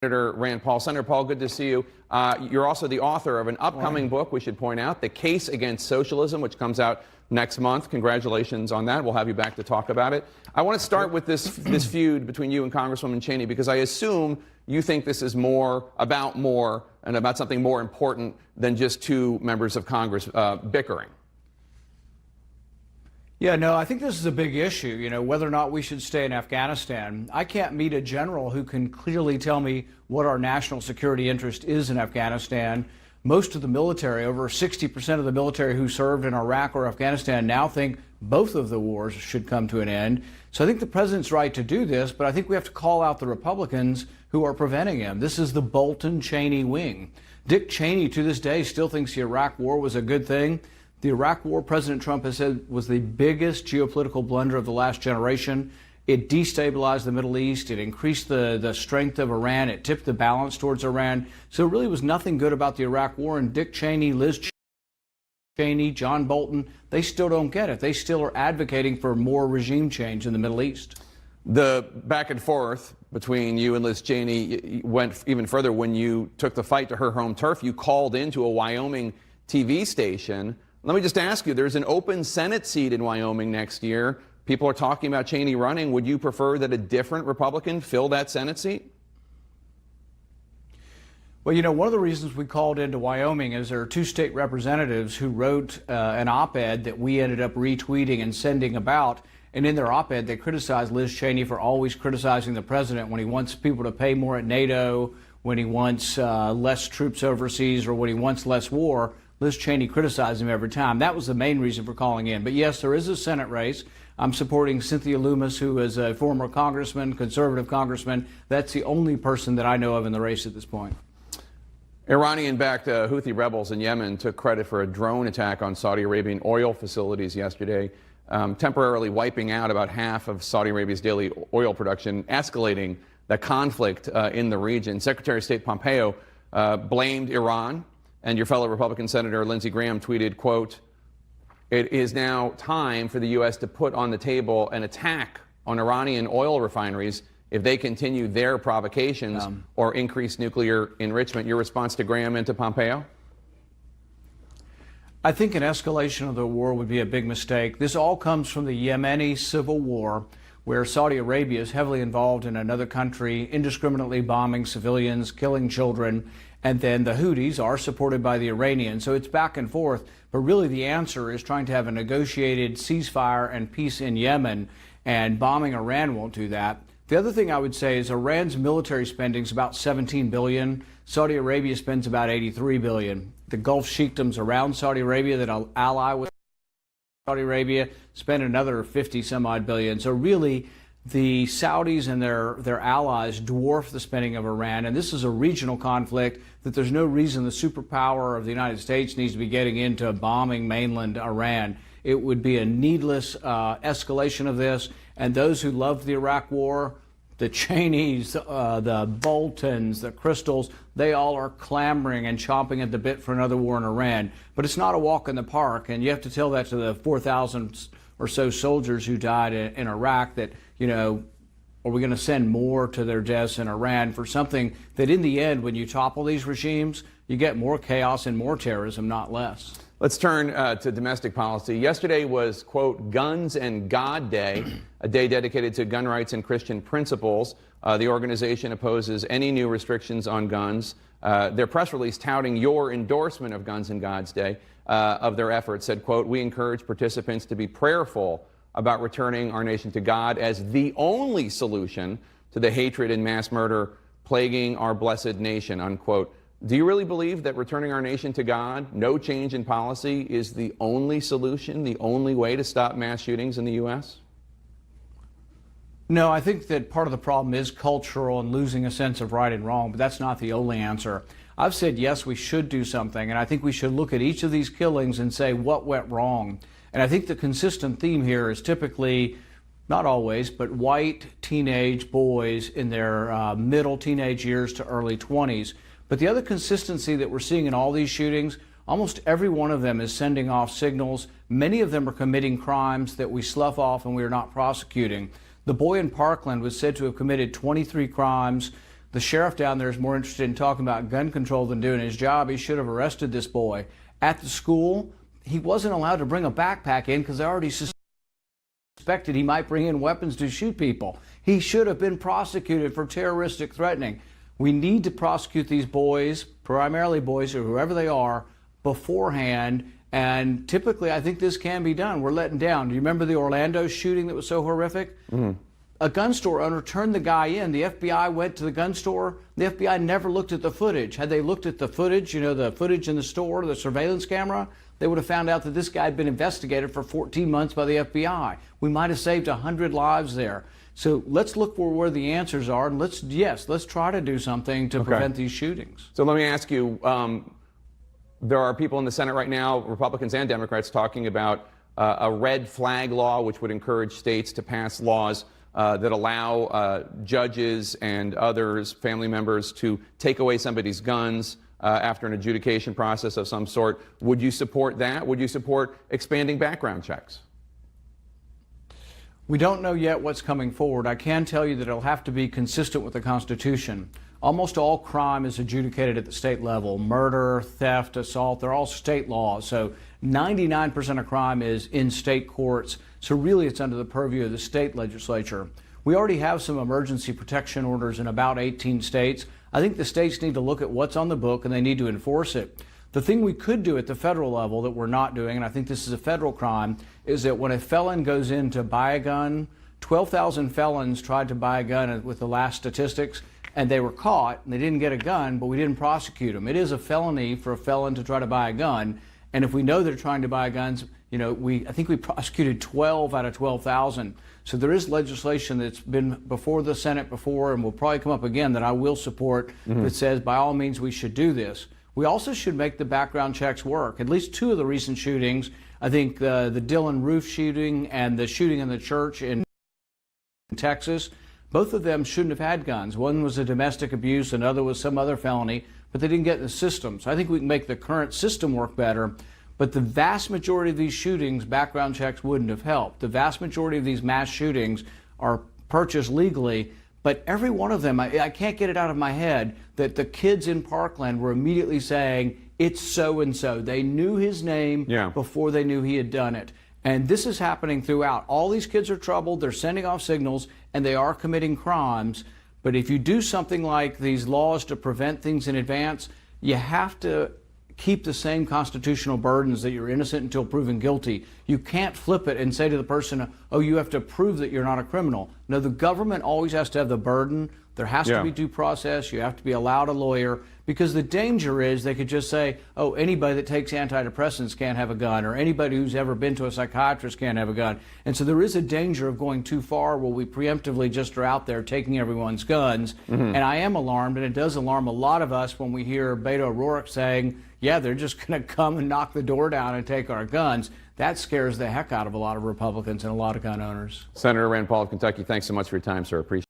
Senator Rand Paul. Senator Paul, good to see you. You're also the author of an upcoming book, we should point out, The Case Against Socialism, which comes out next month. Congratulations on that. We'll have you back to talk about it. I want to start with this feud between you and Congresswoman Cheney, because I assume you think this is more and about something more important than just two members of Congress bickering. Yeah, no, I think this is a big issue, whether or not we should stay in Afghanistan. I can't meet a general who can clearly tell me what our national security interest is in Afghanistan. Most of the military, over 60% of the military who served in Iraq or Afghanistan, now think both of the wars should come to an end. So I think the president's right to do this, but I think we have to call out the Republicans who are preventing him. This is the Bolton-Cheney wing. Dick Cheney, to this day, still thinks the Iraq war was a good thing. The Iraq war, President Trump has said, was the biggest geopolitical blunder of the last generation. It destabilized the Middle East. It increased the strength of Iran. It tipped the balance towards Iran. So it really was nothing good about the Iraq war. And Dick Cheney, Liz Cheney, John Bolton, they still don't get it. They still are advocating for more regime change in the Middle East. The back and forth between you and Liz Cheney went even further when you took the fight to her home turf. You called into a Wyoming TV station. Let me just ask you, there's an open Senate seat in Wyoming next year. People are talking about Cheney running. Would you prefer that a different Republican fill that Senate seat? Well, one of the reasons we called into Wyoming is there are two state representatives who wrote an op-ed that we ended up retweeting and sending about. And in their op-ed, they criticized Liz Cheney for always criticizing the president when he wants people to pay more at NATO, when he wants less troops overseas, or when he wants less war. Liz Cheney criticized him every time. That was the main reason for calling in. But yes, there is a Senate race. I'm supporting Cynthia Lummis, who is a former congressman, conservative congressman. That's the only person that I know of in the race at this point. Iranian-backed Houthi rebels in Yemen took credit for a drone attack on Saudi Arabian oil facilities yesterday, temporarily wiping out about half of Saudi Arabia's daily oil production, escalating the conflict in the region. Secretary of State Pompeo blamed Iran. And your fellow Republican Senator Lindsey Graham tweeted, quote, "It is now time for the U.S. to put on the table an attack on Iranian oil refineries if they continue their provocations or increase nuclear enrichment." Your response to Graham and to Pompeo? I think an escalation of the war would be a big mistake. This all comes from the Yemeni civil war, where Saudi Arabia is heavily involved in another country, indiscriminately bombing civilians, killing children, and then the Houthis are supported by the Iranians. So it's back and forth. But really the answer is trying to have a negotiated ceasefire and peace in Yemen, and bombing Iran won't do that. The other thing I would say is Iran's military spending is about $17 billion. Saudi Arabia spends about $83 billion. The Gulf sheikdoms around Saudi Arabia that ally with Saudi Arabia spend another 50 some odd billion. So really, the Saudis and their allies dwarf the spending of Iran, and this is a regional conflict that there's no reason the superpower of the United States needs to be getting into bombing mainland Iran. It would be a needless escalation of this, and those who loved the Iraq war, the Cheneys, the Boltons, the Crystals, they all are clamoring and chomping at the bit for another war in Iran. But it's not a walk in the park, and you have to tell that to the 4,000 or so soldiers who died in Iraq that, are we going to send more to their deaths in Iran for something that in the end, when you topple these regimes, you get more chaos and more terrorism, not less. Let's turn to domestic policy. Yesterday was, quote, Guns and God Day, a day dedicated to gun rights and Christian principles. The organization opposes any new restrictions on guns. Their press release touting your endorsement of Guns and God's Day, of their efforts, said, quote, "We encourage participants to be prayerful about returning our nation to God as the only solution to the hatred and mass murder plaguing our blessed nation," unquote. Do you really believe that returning our nation to God, no change in policy, is the only solution, the only way to stop mass shootings in the U.S.? No, I think that part of the problem is cultural and losing a sense of right and wrong, but that's not the only answer. I've said, yes, we should do something, and I think we should look at each of these killings and say what went wrong. And I think the consistent theme here is typically, not always, but white teenage boys in their middle teenage years to early 20s. But the other consistency that we're seeing in all these shootings, almost every one of them is sending off signals. Many of them are committing crimes that we slough off and we are not prosecuting. The boy in Parkland was said to have committed 23 crimes, The sheriff down there is more interested in talking about gun control than doing his job. He should have arrested this boy. At the school, he wasn't allowed to bring a backpack in because they already suspected he might bring in weapons to shoot people. He should have been prosecuted for terroristic threatening. We need to prosecute these boys, primarily boys or whoever they are, beforehand. And typically, I think this can be done. We're letting down. Do you remember the Orlando shooting that was so horrific? Mm-hmm. A gun store owner turned the guy in. The FBI went to the gun store. The FBI never looked at the footage. Had they looked at the footage, the footage in the store, the surveillance camera, they would have found out that this guy had been investigated for 14 months by the FBI. We might have saved 100 lives there. So let's look for where the answers are, and let's try to do something to prevent these shootings. So let me ask you, there are people in the Senate right now, Republicans and Democrats, talking about a red flag law, which would encourage states to pass laws that allow judges and others, family members, to take away somebody's guns after an adjudication process of some sort. Would you support that? Would you support expanding background checks? We don't know yet what's coming forward. I can tell you that it'll have to be consistent with the Constitution. Almost all crime is adjudicated at the state level. Murder, theft, assault, they're all state laws. So 99% of crime is in state courts. So really it's under the purview of the state legislature. We already have some emergency protection orders in about 18 states. I think the states need to look at what's on the book and they need to enforce it. The thing we could do at the federal level that we're not doing, and I think this is a federal crime, is that when a felon goes in to buy a gun, 12,000 felons tried to buy a gun with the last statistics, and they were caught, and they didn't get a gun, but we didn't prosecute them. It is a felony for a felon to try to buy a gun, and if we know they're trying to buy guns, I think we prosecuted 12 out of 12,000. So there is legislation that's been before the Senate before, and will probably come up again, that I will support, that says by all means we should do this. We also should make the background checks work. At least two of the recent shootings, I think the Dylan Roof shooting and the shooting in the church in Texas, both of them shouldn't have had guns. One was a domestic abuse, another was some other felony, but they didn't get in the system. So I think we can make the current system work better. But the vast majority of these shootings, background checks wouldn't have helped. The vast majority of these mass shootings are purchased legally. But every one of them, I can't get it out of my head that the kids in Parkland were immediately saying, it's so-and-so. They knew his name before they knew he had done it. And this is happening throughout. All these kids are troubled, they're sending off signals, and they are committing crimes. But if you do something like these laws to prevent things in advance, you have to keep the same constitutional burdens that you're innocent until proven guilty. You can't flip it and say to the person, oh, you have to prove that you're not a criminal. No, the government always has to have the burden. There has to be due process. You have to be allowed a lawyer, because the danger is they could just say, oh, anybody that takes antidepressants can't have a gun, or anybody who's ever been to a psychiatrist can't have a gun. And so there is a danger of going too far where we preemptively just are out there taking everyone's guns. And I am alarmed, and it does alarm a lot of us when we hear Beto O'Rourke saying, yeah, they're just going to come and knock the door down and take our guns. That scares the heck out of a lot of Republicans and a lot of gun owners. Senator Rand Paul of Kentucky, thanks so much for your time, sir. Appreciate it.